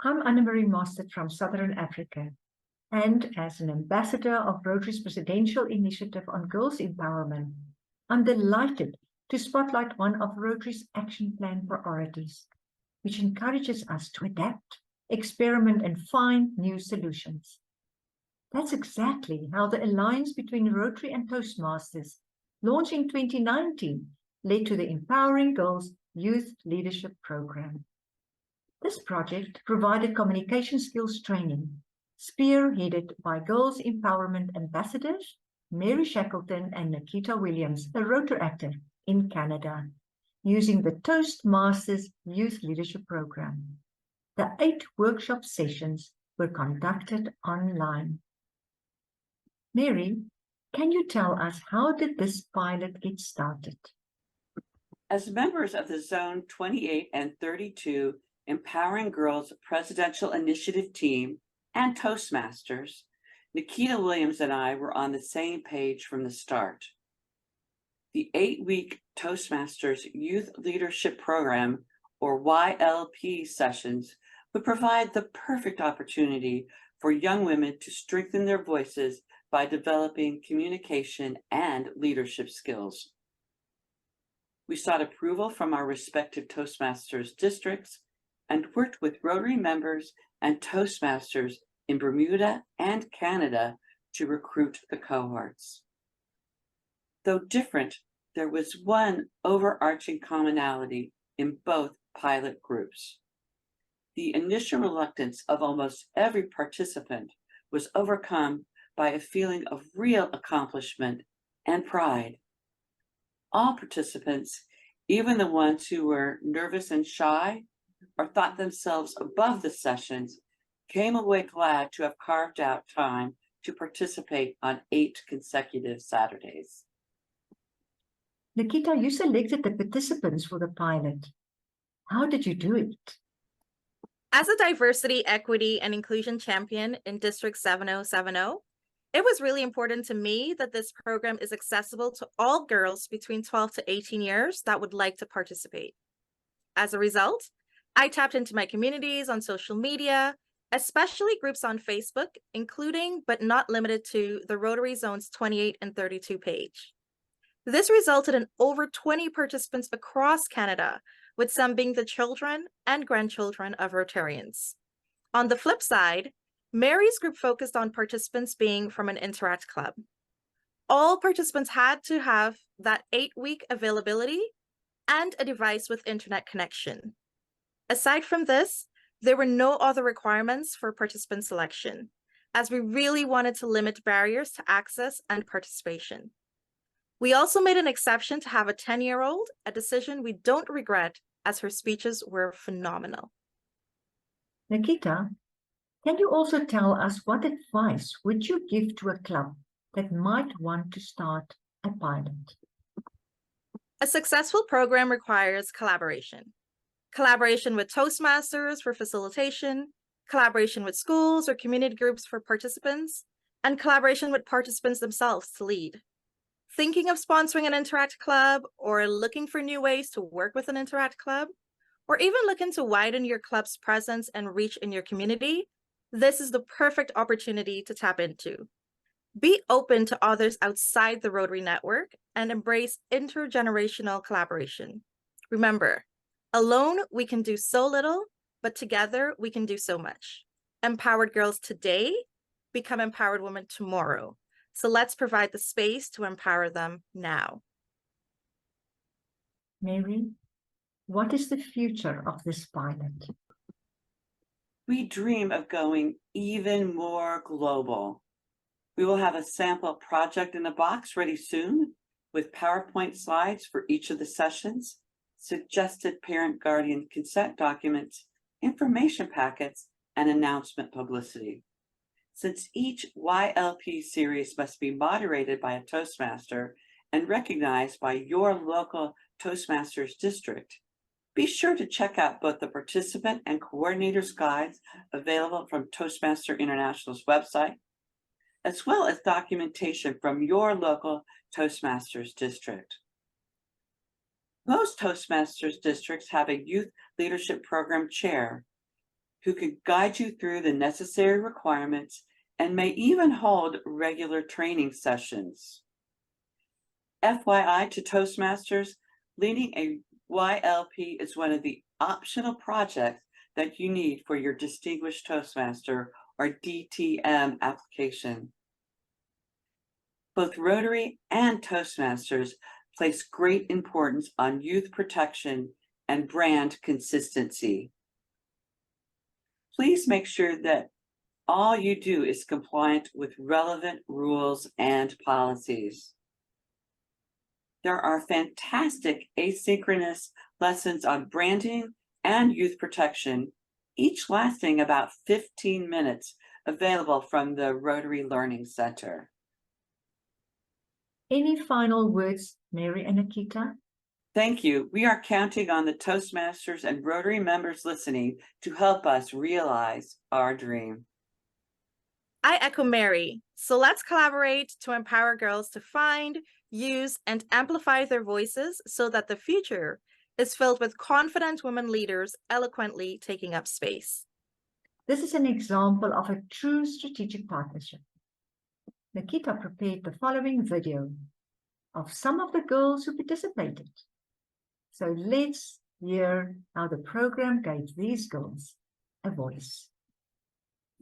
I'm Anne-Marie Mostert from Southern Africa, and as an ambassador of Rotary's Presidential Initiative on Girls Empowerment, I'm delighted to spotlight one of Rotary's action plan priorities, which encourages us to adapt, experiment, and find new solutions. That's exactly how the alliance between Rotary and Toastmasters, launched in 2019, led to the Empowering Girls Youth Leadership Program. This project provided communication skills training, spearheaded by Girls Empowerment Ambassadors Mary Shackleton and Nikita Williams, a Rotary actor in Canada, using the Toastmasters Youth Leadership Program. The 8 workshop sessions were conducted online. Mary, can you tell us how did this pilot get started? As members of the Zone 28 and 32 Empowering Girls Presidential Initiative team and Toastmasters, Nikita Williams and I were on the same page from the start. The 8-week Toastmasters Youth Leadership Program, or YLP sessions, would provide the perfect opportunity for young women to strengthen their voices by developing communication and leadership skills. We sought approval from our respective Toastmasters districts and worked with Rotary members and Toastmasters in Bermuda and Canada to recruit the cohorts. Though different, there was one overarching commonality in both pilot groups. The initial reluctance of almost every participant was overcome by a feeling of real accomplishment and pride. All participants, even the ones who were nervous and shy or thought themselves above the sessions, came away glad to have carved out time to participate on 8 consecutive Saturdays. Nikita, you selected the participants for the pilot. How did you do it? As a diversity, equity, and inclusion champion in District 7070, it was really important to me that this program is accessible to all girls between 12 to 18 years that would like to participate. As a result, I tapped into my communities on social media, especially groups on Facebook, including but not limited to the Rotary Zones 28 and 32 page. This resulted in over 20 participants across Canada, with some being the children and grandchildren of Rotarians. On the flip side, Mary's group focused on participants being from an Interact club. All participants had to have that 8-week availability and a device with internet connection. Aside from this, there were no other requirements for participant selection, as we really wanted to limit barriers to access and participation. We also made an exception to have a 10-year-old, a decision we don't regret, as her speeches were phenomenal. Nikita, can you also tell us what advice would you give to a club that might want to start a pilot? A successful program requires collaboration. Collaboration with Toastmasters for facilitation, collaboration with schools or community groups for participants, and collaboration with participants themselves to lead. Thinking of sponsoring an Interact club or looking for new ways to work with an Interact club, or even looking to widen your club's presence and reach in your community, this is the perfect opportunity to tap into. Be open to others outside the Rotary network and embrace intergenerational collaboration. Remember, alone we can do so little, but together we can do so much. Empowered girls today become empowered women tomorrow. So let's provide the space to empower them now. Mary, what is the future of this pilot? We dream of going even more global. We will have a sample project in a box ready soon with PowerPoint slides for each of the sessions, suggested parent-guardian consent documents, information packets, and announcement publicity. Since each YLP series must be moderated by a Toastmaster and recognized by your local Toastmasters district, be sure to check out both the participant and coordinators guides available from Toastmaster International's website, as well as documentation from your local Toastmasters district. Most Toastmasters districts have a youth leadership program chair. who can guide you through the necessary requirements and may even hold regular training sessions. FYI to Toastmasters, leading a YLP is one of the optional projects that you need for your Distinguished Toastmaster or DTM application. Both Rotary and Toastmasters place great importance on youth protection and brand consistency. Please make sure that all you do is compliant with relevant rules and policies. There are fantastic asynchronous lessons on branding and youth protection, each lasting about 15 minutes, available from the Rotary Learning Center. Any final words, Mary and Nikita? Thank you. We are counting on the Toastmasters and Rotary members listening to help us realize our dream. I echo Mary. So let's collaborate to empower girls to find, use, and amplify their voices so that the future is filled with confident women leaders eloquently taking up space. This is an example of a true strategic partnership. Nikita prepared the following video of some of the girls who participated. So let's hear how the program gave these girls a voice.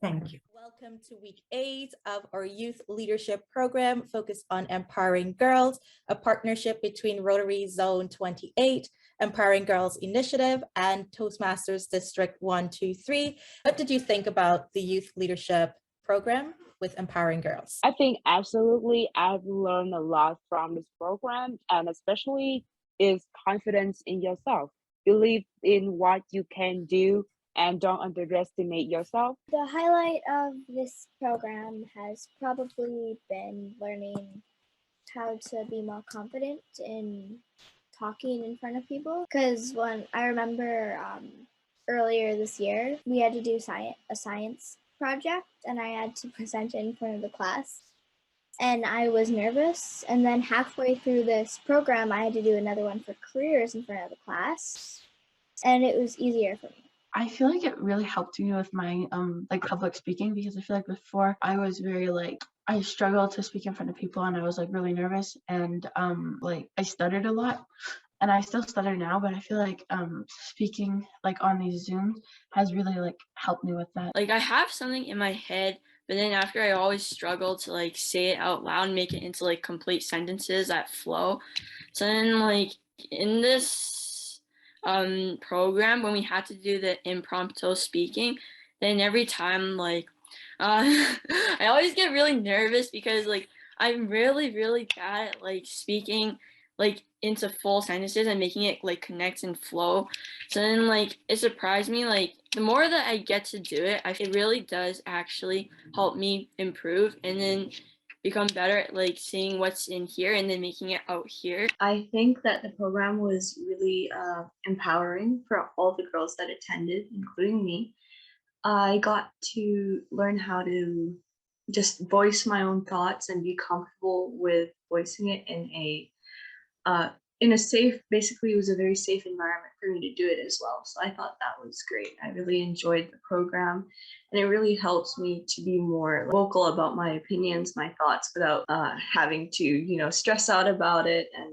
Thank you. Welcome to week 8 of our youth leadership program focused on empowering girls, a partnership between Rotary Zone 28, Empowering Girls Initiative, and Toastmasters District 123. What did you think about the youth leadership program with empowering girls? I think absolutely I've learned a lot from this program, and especially is confidence in yourself. Believe in what you can do and don't underestimate yourself. The highlight of this program has probably been learning how to be more confident in talking in front of people. Because when I remember earlier this year, we had to do a science project, and I had to present it in front of the class. And I was nervous. And then halfway through this program, I had to do another one for careers in front of the class. And it was easier for me. I feel like it really helped me with my like public speaking, because I feel like before I was very I struggled to speak in front of people, and I was really nervous, and I stuttered a lot, and I still stutter now, but I feel like speaking on these Zooms has really helped me with that. I have something in my head, but then after I always struggle to say it out loud and make it into complete sentences that flow. So then in this program, when we had to do the impromptu speaking, then every time I always get really nervous because I'm really bad at speaking into full sentences and making it connect and flow. So then it surprised me, the more that I get to do it, it really does actually help me improve and then become better at seeing what's in here and then making it out here. I think that the program was really empowering for all the girls that attended, including me. I got to learn how to just voice my own thoughts and be comfortable with voicing it in a safe, basically it was a very safe environment for me to do it as well. So I thought that was great. I really enjoyed the program, and it really helps me to be more vocal about my opinions, my thoughts, without having to, stress out about it and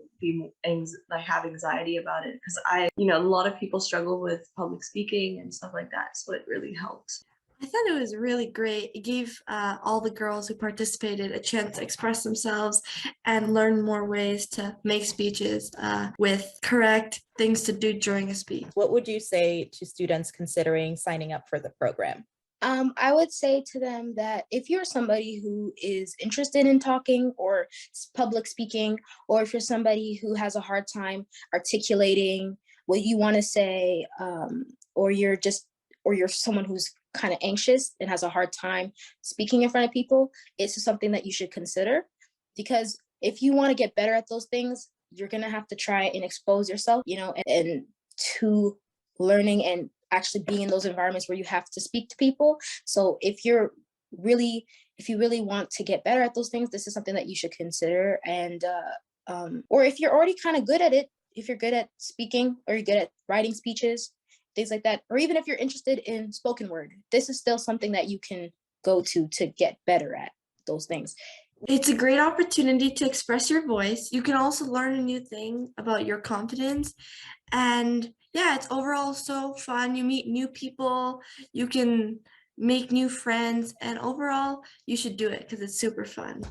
have anxiety about it. Because a lot of people struggle with public speaking and stuff like that. So it really helped. I thought it was really great. It gave all the girls who participated a chance to express themselves and learn more ways to make speeches with correct things to do during a speech. What would you say to students considering signing up for the program? I would say to them that if you're somebody who is interested in talking or public speaking, or if you're somebody who has a hard time articulating what you want to say, or you're someone who's kind of anxious and has a hard time speaking in front of people, it's something that you should consider. Because if you want to get better at those things, you're going to have to try and expose yourself, and to learning and actually being in those environments where you have to speak to people. So if you really want to get better at those things, this is something that you should consider. And or if you're already kind of good at it, if you're good at speaking or you're good at writing speeches, things like that. Or even if you're interested in spoken word, this is still something that you can go to get better at those things. It's a great opportunity to express your voice. You can also learn a new thing about your confidence. And yeah, it's overall so fun. You meet new people, you can make new friends, and overall, you should do it because it's super fun.